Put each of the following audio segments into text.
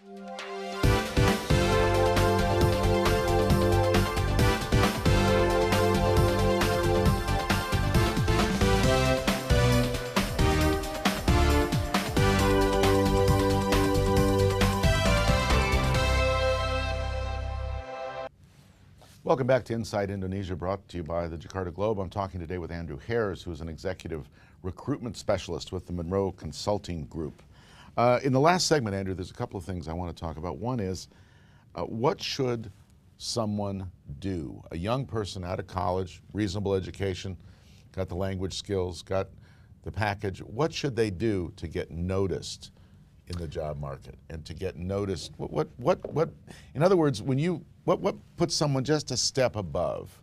Welcome back to Inside Indonesia, brought to you by the Jakarta Globe. I'm talking today with Andrew Hares, who is an executive recruitment specialist with the Monroe Consulting Group. In the last segment, Andrew, there's a couple of things I want to talk about. One is, what should someone do? A young person out of college, reasonable education, got the language skills, got the package. What should they do to get noticed in the job market and to get noticed? What in other words, what puts someone just a step above?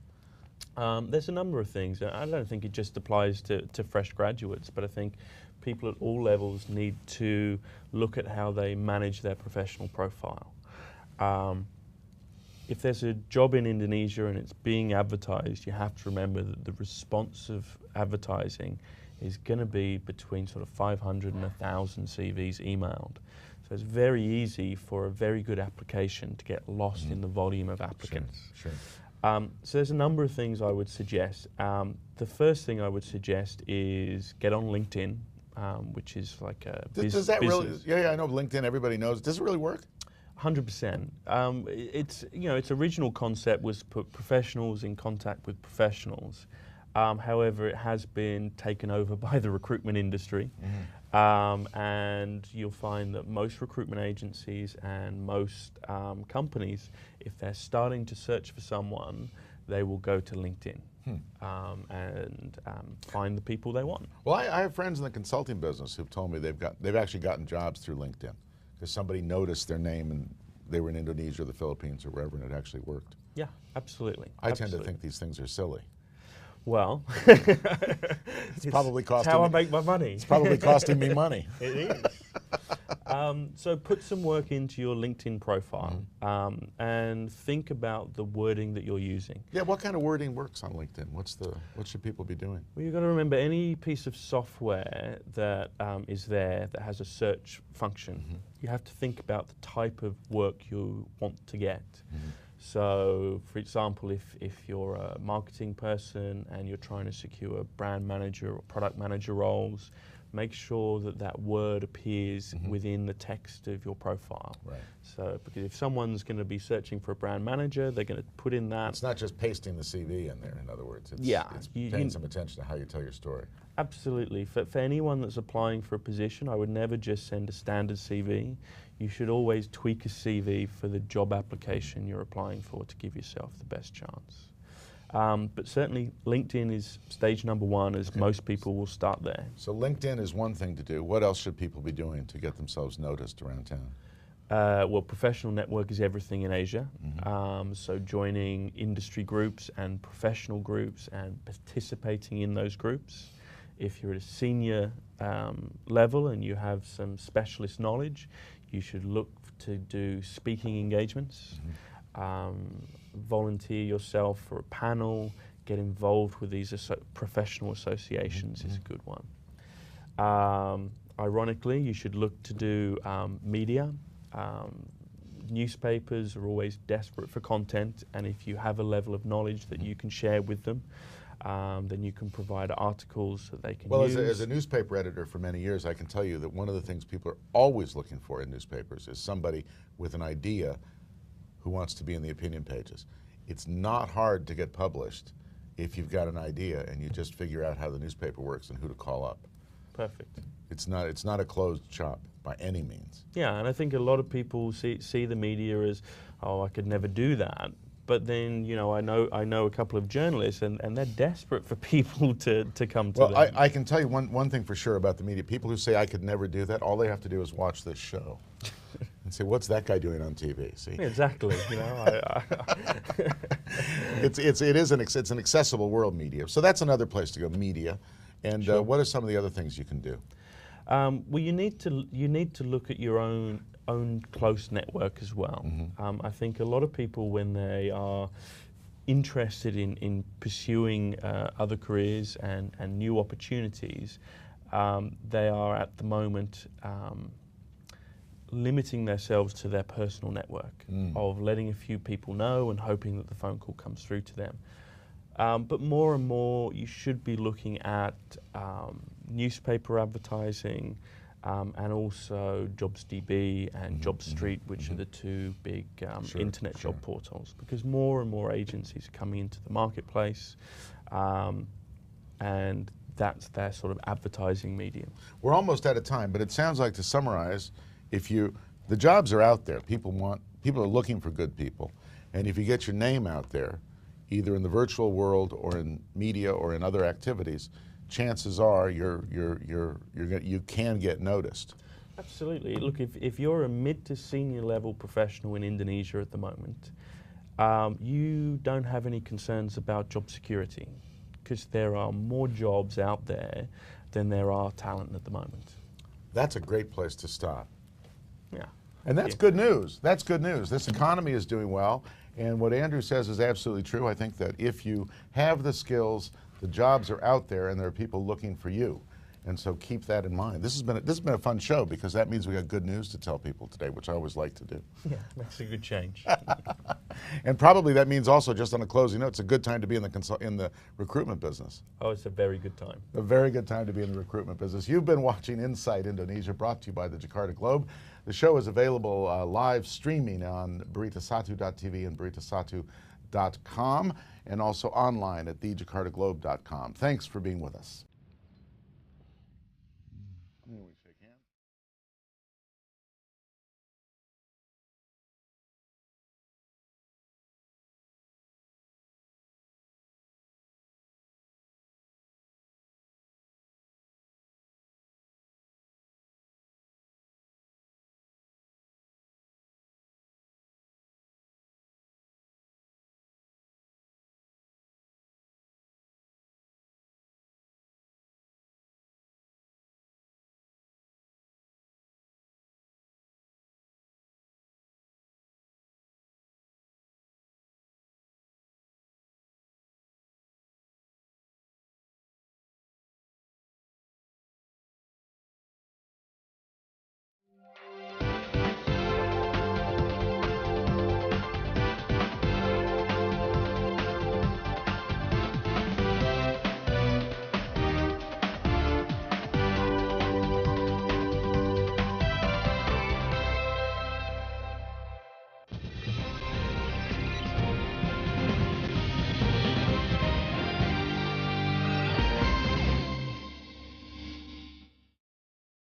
There's a number of things. I don't think it just applies to fresh graduates, but I think people at all levels need to look at how they manage their professional profile. If there's a job in Indonesia and it's being advertised, you have to remember that the response of advertising is going to be between sort of 500 and 1,000 CVs emailed. So it's very easy for a very good application to get lost in the volume of applicants. Sure. So there's a number of things I would suggest. The first thing I would suggest is get on LinkedIn, which is like a Does that really? Yeah, I know LinkedIn. Everybody knows. Does it really work? 100%. Its original concept was put professionals in contact with professionals. However, it has been taken over by the recruitment industry. And you'll find that most recruitment agencies and most companies, if they're starting to search for someone, they will go to LinkedIn and find the people they want. Well, I have friends in the consulting business who've told me they've actually gotten jobs through LinkedIn because somebody noticed their name and they were in Indonesia or the Philippines or wherever, and it actually worked. Yeah, absolutely. I tend to think these things are silly. Well, it's probably costing. How I make my money. It's probably costing me money. It is. So put some work into your LinkedIn profile and think about the wording that you're using. Yeah, what kind of wording works on LinkedIn? What should people be doing? Well, you've got to remember any piece of software that is there that has a search function. You have to think about the type of work you want to get. So, for example, if you're a marketing person and you're trying to secure brand manager or product manager roles, make sure that that word appears within the text of your profile. Right. So, because if someone's going to be searching for a brand manager, they're going to put in that. It's not just pasting the CV in there, in other words. It's, it's paying some attention to how you tell your story. Absolutely. For anyone that's applying for a position, I would never just send a standard CV. You should always tweak a CV for the job application you're applying for to give yourself the best chance. But certainly LinkedIn is stage number one, as most people will start there. So LinkedIn is one thing to do. What else should people be doing to get themselves noticed around town? Well, professional network is everything in Asia. So joining industry groups and professional groups and participating in those groups. If you're at a senior level and you have some specialist knowledge, you should look to do speaking engagements, volunteer yourself for a panel, get involved with these professional associations is a good one. Ironically, you should look to do media. Newspapers are always desperate for content, and if you have a level of knowledge that you can share with them, then you can provide articles that they can use. Well, as a newspaper editor for many years, I can tell you that one of the things people are always looking for in newspapers is somebody with an idea who wants to be in the opinion pages. It's not hard to get published if you've got an idea and you just figure out how the newspaper works and who to call up. Perfect. It's not a closed shop by any means. Yeah, and I think a lot of people see the media as, oh, I could never do that. But then, you know, I know a couple of journalists, and they're desperate for people to come to them. Well, I can tell you one thing for sure about the media. People who say I could never do that, all they have to do is watch this show and say, what's that guy doing on TV? See? Exactly. You know, it's an accessible world, media. So that's another place to go, media. And Sure. What are some of the other things you can do? Well, you need to look at your own close network as well. I think a lot of people, when they are interested in pursuing other careers and new opportunities, they are at the moment limiting themselves to their personal network, of letting a few people know and hoping that the phone call comes through to them. But more and more, you should be looking at newspaper advertising and also JobsDB and JobStreet, which are the two big internet job portals, because more and more agencies are coming into the marketplace, and that's their sort of advertising medium. We're almost out of time, but it sounds like, to summarize, the jobs are out there. People are looking for good people, and if you get your name out there, either in the virtual world or in media or in other activities, chances are you can get noticed. Absolutely. Look, if you're a mid to senior level professional in Indonesia at the moment, you don't have any concerns about job security, because there are more jobs out there than there are talent at the moment. That's a great place to stop. Yeah. And that's good news. That's good news. This economy is doing well, and what Andrew says is absolutely true. I think that if you have the skills, the jobs are out there, and there are people looking for you. And so keep that in mind. This has been a fun show, because that means we got good news to tell people today, which I always like to do. Yeah, makes a good change. And probably that means also, just on a closing note, it's a good time to be in the recruitment business. Oh, it's a very good time. A very good time to be in the recruitment business. You've been watching Inside Indonesia, brought to you by the Jakarta Globe. The show is available live streaming on beritasatu.tv and beritasatu.com, and also online at thejakartaglobe.com. Thanks for being with us.